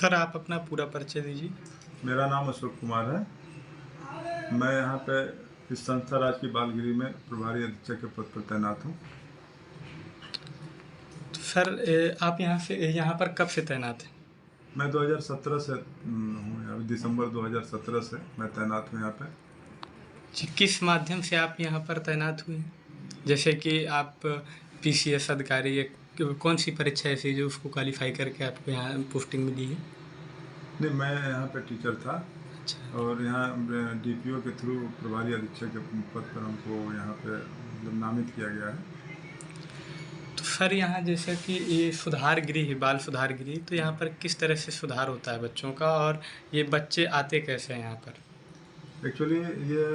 Sir आप अपना पूरा परिचय दीजिए। मेरा नाम अशोक कुमार है। मैं यहाँ पे इस संस्था राजकीय बालगिरी में प्रभारी अधीक्षक के पद पर तैनात हूँ। तो सर आप यहाँ पर कब से तैनात हैं? मैं 2017 से हूँ, अभी दिसंबर 2017 से मैं तैनात हूँ यहाँ पे। जी, किस माध्यम से आप यहाँ पर तैनात हुए हैं? जैसे कि आप पीसीएस अधिकारी या कौन सी परीक्षा ऐसी जो उसको क्वालिफाई करके आपको यहाँ पोस्टिंग मिली है? नहीं, मैं यहाँ पे टीचर था अच्छा। और यहाँ डीपीओ के थ्रू प्रभारी अधीक्षक के पद पर हमको यहाँ पे मतलब नामित किया गया है। तो सर यहाँ जैसे कि ये सुधार गृह है, बाल सुधार गृह, तो यहाँ पर किस तरह से सुधार होता है बच्चों का और ये बच्चे आते कैसे हैं यहाँ पर? एक्चुअली ये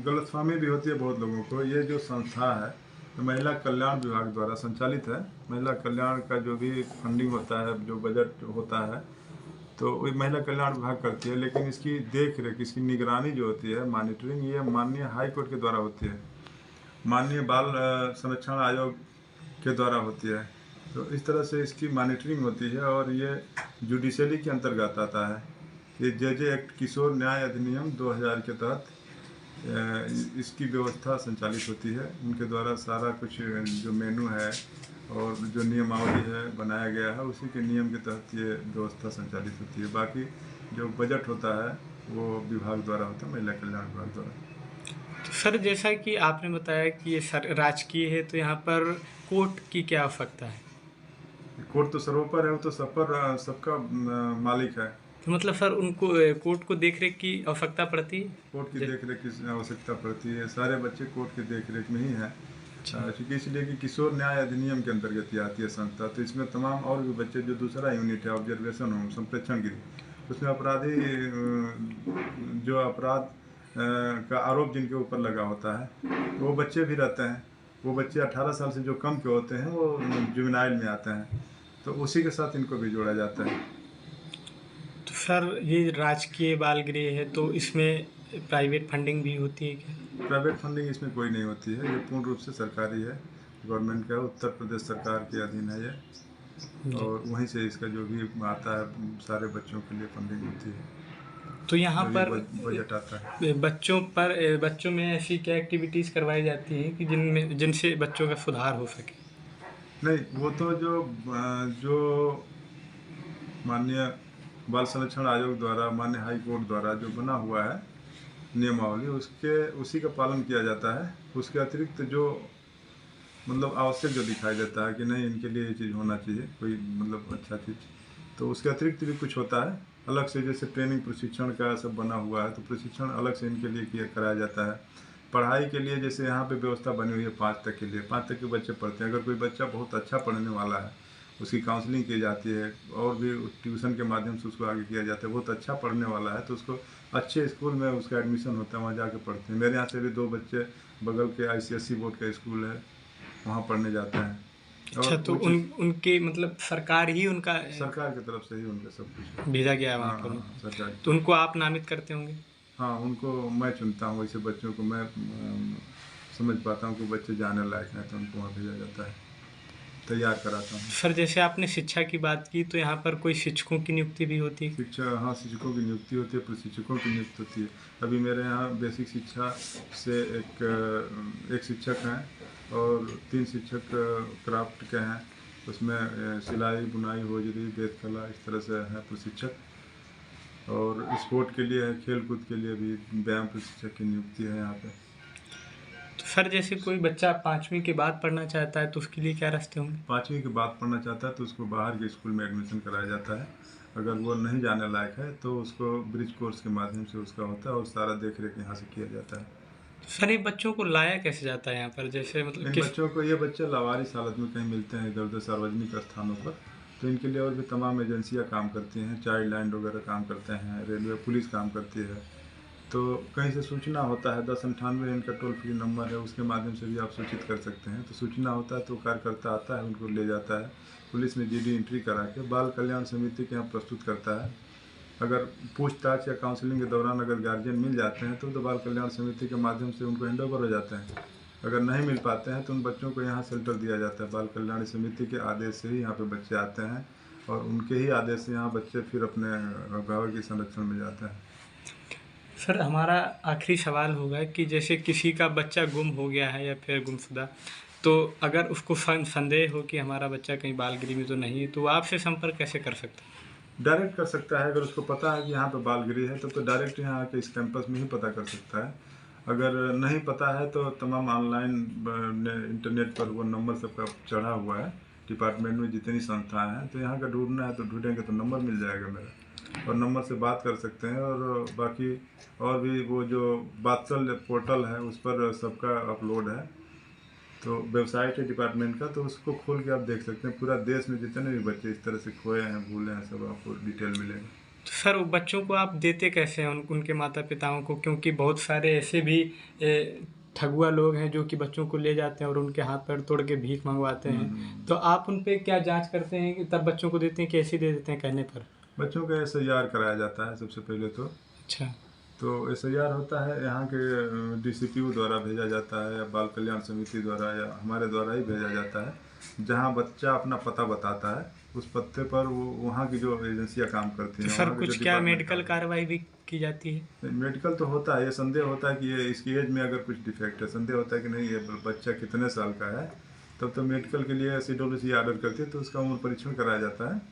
गलतफहमी भी होती है बहुत लोगों को। ये जो संस्था है तो महिला कल्याण विभाग द्वारा संचालित है। महिला कल्याण का जो भी फंडिंग होता है, जो बजट होता है, तो वही महिला कल्याण विभाग करती है। लेकिन इसकी देख रेख, इसकी निगरानी जो होती है, मॉनिटरिंग, ये माननीय हाई कोर्ट के द्वारा होती है, माननीय बाल संरक्षण आयोग के द्वारा होती है। तो इस तरह से इसकी मॉनिटरिंग होती है और ये जुडिशरी के अंतर्गत आता है। ये जेजे एक्ट, किशोर न्याय अधिनियम 2000 के तहत इसकी व्यवस्था संचालित होती है। उनके द्वारा सारा कुछ जो मेनू है और जो नियमावली है बनाया गया है, उसी के नियम के तहत ये व्यवस्था संचालित होती है। बाकी जो बजट होता है वो विभाग द्वारा होता है, महिला कल्याण विभाग द्वारा। तो सर जैसा कि आपने बताया कि ये सर राजकीय है, तो यहाँ पर कोर्ट की क्या आवश्यकता है? कोर्ट तो सर्वोपर है, वो तो सब पर सबका मालिक है। तो मतलब सर उनको कोर्ट को देख रेख की आवश्यकता पड़ती है? कोर्ट की देख रेख की आवश्यकता पड़ती है। सारे बच्चे कोर्ट की देख रेख में ही हैं, क्योंकि इसलिए कि किशोर न्याय अधिनियम के अंतर्गत ही आती है संस्था। तो इसमें तमाम और भी बच्चे, जो दूसरा यूनिट है ऑब्जर्वेशन होम, संप्रेक्षण गृह, उसमें अपराधी जो अपराध का आरोप जिनके ऊपर लगा होता है वो बच्चे भी रहते हैं। वो बच्चे 18 साल से जो कम के होते हैं वो जुवेनाइल में आते हैं, तो उसी के साथ इनको भी जोड़ा जाता है। तो सर ये राजकीय बाल गृह है, तो इसमें प्राइवेट फंडिंग भी होती है क्या? प्राइवेट फंडिंग इसमें कोई नहीं होती है। ये पूर्ण रूप से सरकारी है, गवर्नमेंट का, उत्तर प्रदेश सरकार के अधीन है ये। जी। और वहीं से इसका जो भी आता है सारे बच्चों के लिए फंडिंग होती है, तो यहाँ जो पर भी बजट आता है। बच्चों में ऐसी क्या एक्टिविटीज़ करवाई जाती हैं कि जिनसे बच्चों का सुधार हो सके? नहीं, वो तो जो माननीय बाल संरक्षण आयोग द्वारा, माननीय हाई कोर्ट द्वारा जो बना हुआ है नियमावली, उसी का पालन किया जाता है। उसके अतिरिक्त जो मतलब आवश्यक जो दिखाई देता है कि नहीं इनके लिए ये चीज़ होना चाहिए, कोई मतलब अच्छा चीज़, तो उसके अतिरिक्त भी कुछ होता है अलग से। जैसे ट्रेनिंग प्रशिक्षण का सब बना हुआ है, तो प्रशिक्षण अलग से इनके लिए किया कराया जाता है। पढ़ाई के लिए जैसे यहाँ पे व्यवस्था बनी हुई है 5 तक के लिए, 5 तक के बच्चे पढ़ते हैं। अगर कोई बच्चा बहुत अच्छा पढ़ने वाला है, उसकी काउंसलिंग की जाती है और भी ट्यूशन के माध्यम से उसको आगे किया जाता है। बहुत अच्छा पढ़ने वाला है तो उसको अच्छे स्कूल में उसका एडमिशन होता है, वहाँ जाके पढ़ते हैं। मेरे यहाँ से भी 2 बच्चे बगल के ICSE बोर्ड का स्कूल है, वहाँ पढ़ने जाते हैं। अच्छा, और तो उनके मतलब सरकार ही उनका सरकार की तरफ से ही उनका सब कुछ भेजा गया है वहाँ हाँ पर? हाँ, सरकार की तो तरफ उनको आप नामित करते होंगे? से। हाँ, उनको मैं चुनता हूँ। वैसे बच्चों को मैं समझ पाता हूँ कि बच्चे जाने लायक हैं, तो उनको वहाँ भेजा जाता है, तैयार कराता हूँ। सर जैसे आपने शिक्षा की बात की, तो यहाँ पर कोई शिक्षकों की नियुक्ति भी होती है? शिक्षा, हाँ, शिक्षकों की नियुक्ति होती है, प्रशिक्षकों की नियुक्ति होती है। अभी मेरे यहाँ बेसिक शिक्षा से एक शिक्षक हैं और 3 शिक्षक क्राफ्ट के हैं। उसमें सिलाई, बुनाई, होजरी, बेत कला, इस तरह से है प्रशिक्षक। और स्पोर्ट के लिए है, खेल कूद के लिए भी व्यायाम प्रशिक्षक की नियुक्ति है यहाँ पे। तो सर जैसे कोई बच्चा 5वीं के बाद पढ़ना चाहता है, तो उसके लिए क्या रास्ते होंगे? 5वीं के बाद पढ़ना चाहता है तो उसको बाहर के स्कूल में एडमिशन कराया जाता है। अगर वो नहीं जाने लायक है तो उसको ब्रिज कोर्स के माध्यम से उसका होता है और सारा देख रेख यहाँ से किया जाता है। सर ये बच्चों को लाया कैसे जाता है यहाँ पर, जैसे मतलब इन बच्चों को, ये बच्चे लावारिस हालत में कहीं मिलते हैं इधर उधर सार्वजनिक स्थानों पर, तो इनके लिए और भी तमाम एजेंसियाँ काम करती हैं। चाइल्ड लाइन वगैरह काम करते हैं, रेलवे पुलिस काम करती है। तो कहीं से सूचना होता है, 1098 इनका टोल फ्री नंबर है, उसके माध्यम से भी आप सूचित कर सकते हैं। तो सूचना होता है तो कार्यकर्ता आता है, उनको ले जाता है, पुलिस में GD एंट्री करा के बाल कल्याण समिति के यहाँ प्रस्तुत करता है। अगर पूछताछ या काउंसलिंग के दौरान अगर गार्जियन मिल जाते हैं तो बाल कल्याण समिति के माध्यम से उनको हैंड ओवर हो जाते हैं। अगर नहीं मिल पाते हैं तो उन बच्चों को यहाँ शेल्टर दिया जाता है। बाल कल्याण समिति के आदेश से ही यहाँ पे बच्चे आते हैं और उनके ही आदेश से यहाँ बच्चे फिर अपने अभिभावक के संरक्षण में जाते हैं। सर हमारा आखिरी सवाल होगा कि जैसे किसी का बच्चा गुम हो गया है या फिर गुमशुदा, तो अगर उसको संदेह हो कि हमारा बच्चा कहीं बाल गृह में तो नहीं है, तो वो आपसे संपर्क कैसे कर सकता है? डायरेक्ट कर सकता है। अगर उसको पता है कि यहाँ पे बाल गृह है तो डायरेक्ट यहाँ आके इस कैंपस में ही पता कर सकता है। अगर नहीं पता है तो तमाम ऑनलाइन इंटरनेट पर वो नंबर सबका चढ़ा हुआ है। डिपार्टमेंट में जितनी संस्थाएं हैं, तो यहाँ का ढूंढना है तो ढूंढेंगे तो नंबर मिल जाएगा मेरा, और नंबर से बात कर सकते हैं। और बाकी और भी वो जो बात्सल पोर्टल है उस पर सबका अपलोड है, तो वेबसाइट है डिपार्टमेंट का, तो उसको खोल के आप देख सकते हैं। पूरा देश में जितने भी बच्चे इस तरह से खोए हैं, भूले हैं, सब आपको डिटेल मिलेगा। तो सर वो बच्चों को आप देते कैसे हैं उनके माता पिताओं को? क्योंकि बहुत सारे ऐसे भी ठगुआ लोग हैं जो कि बच्चों को ले जाते हैं और उनके हाथ पैर तोड़ के भीख मंगवाते हैं। तो आप उन पे क्या जांच करते हैं कि तब बच्चों को देते हैं कि ऐसे दे देते हैं कहने पर? बच्चों का SIR कराया जाता है सबसे पहले अच्छा। तो SIR होता है यहाँ के DCPO द्वारा भेजा जाता है, या बाल कल्याण समिति द्वारा, या हमारे द्वारा ही भेजा जाता है। जहाँ बच्चा अपना पता बताता है उस पते पर वो वहाँ की जो एजेंसियाँ काम करती हैं। तो सर कुछ क्या मेडिकल कार्रवाई भी की जाती है? मेडिकल तो होता है, ये संदेह होता है कि ये इसकी एज में अगर कुछ डिफेक्ट है, संदेह होता है कि नहीं ये बच्चा कितने साल का है, तब तो मेडिकल के लिए CWC ऑर्डर करती है, तो उसका उम्र परीक्षण कराया जाता है।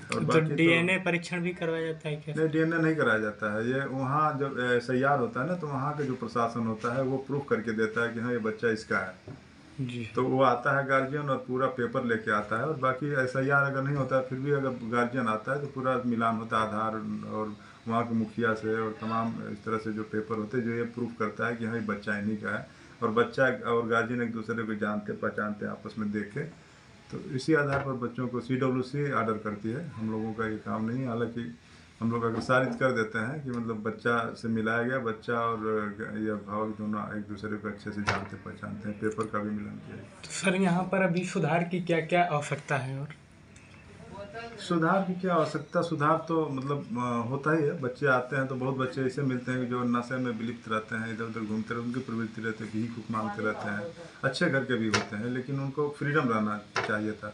और तो बाकी DNA परीक्षण भी करवाया जाता है क्या? नहीं, DNA नहीं कराया जाता है। ये वहाँ जब SIR होता है ना, तो वहाँ का जो प्रशासन होता है वो प्रूफ करके देता है कि हाँ ये बच्चा इसका है। जी। तो वो आता है गार्जियन और पूरा पेपर लेके आता है। और बाकी SIR अगर नहीं होता है फिर भी अगर गार्जियन आता है तो पूरा मिलान होता है आधार और वहाँ के मुखिया से, और तमाम इस तरह से जो पेपर होते हैं जो ये प्रूफ करता है कि हाँ ये बच्चा इन्हीं का है। और बच्चा और गार्जियन एक दूसरे को जानते पहचानते हैं आपस में देख के, तो इसी आधार पर बच्चों को CWC ऑर्डर करती है। हम लोगों का ये काम नहीं है। हालांकि हम लोग अग्रसारित कर देते हैं कि मतलब बच्चा से मिलाया गया, बच्चा और ये अभिभावक दोनों एक दूसरे को अच्छे से जानते पहचानते हैं, पेपर का भी मिलान किया जाता है। तो सर यहाँ पर अभी सुधार की क्या क्या आवश्यकता है? और सुधार की क्या आवश्यकता? सुधार तो मतलब होता ही है। बच्चे आते हैं तो बहुत बच्चे ऐसे मिलते हैं कि जो नशे में विलिप्त रहते हैं, इधर उधर घूमते रहते हैं, उनकी प्रवृत्ति रहती है, भीख मांगते रहते हैं। अच्छे घर के भी होते हैं लेकिन उनको फ्रीडम रहना चाहिए था,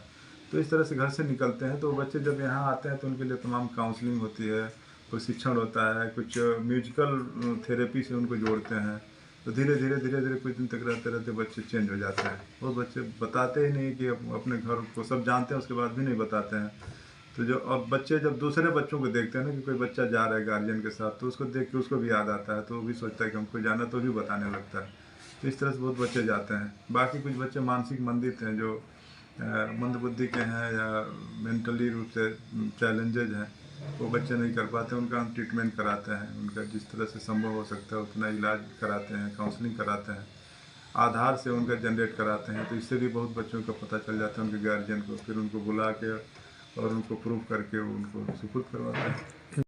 तो इस तरह से घर से निकलते हैं। तो बच्चे जब यहाँ आते हैं तो उनके लिए तमाम काउंसलिंग होती है, प्रशिक्षण होता है, कुछ म्यूजिकल थेरेपी से उनको जोड़ते हैं। तो धीरे धीरे कुछ दिन तक रहते रहते बच्चे चेंज हो जाते हैं। और बच्चे बताते ही नहीं कि अपने घर को सब जानते हैं, उसके बाद भी नहीं बताते हैं। तो जो अब बच्चे जब दूसरे बच्चों को देखते हैं ना कि कोई बच्चा जा रहा है गार्जियन के साथ, तो उसको देख के उसको भी याद आता है, तो वो भी सोचता है कि हमको जाना, तो भी बताने लगता है। तो इस तरह से बहुत बच्चे जाते हैं। बाकी कुछ बच्चे मानसिक मंदित हैं, जो मंदबुद्धि के हैं या मेंटली रूप से चैलेंजेज हैं, वो बच्चे नहीं कर पाते, उनका हम ट्रीटमेंट कराते हैं। उनका जिस तरह से संभव हो सकता है उतना इलाज कराते हैं, काउंसलिंग कराते हैं, आधार से उनका जनरेट कराते हैं। तो इससे भी बहुत बच्चों का पता चल जाता है उनके गार्जियन को, फिर उनको बुला के और उनको प्रूफ करके उनको सुपुर्द करवाते हैं।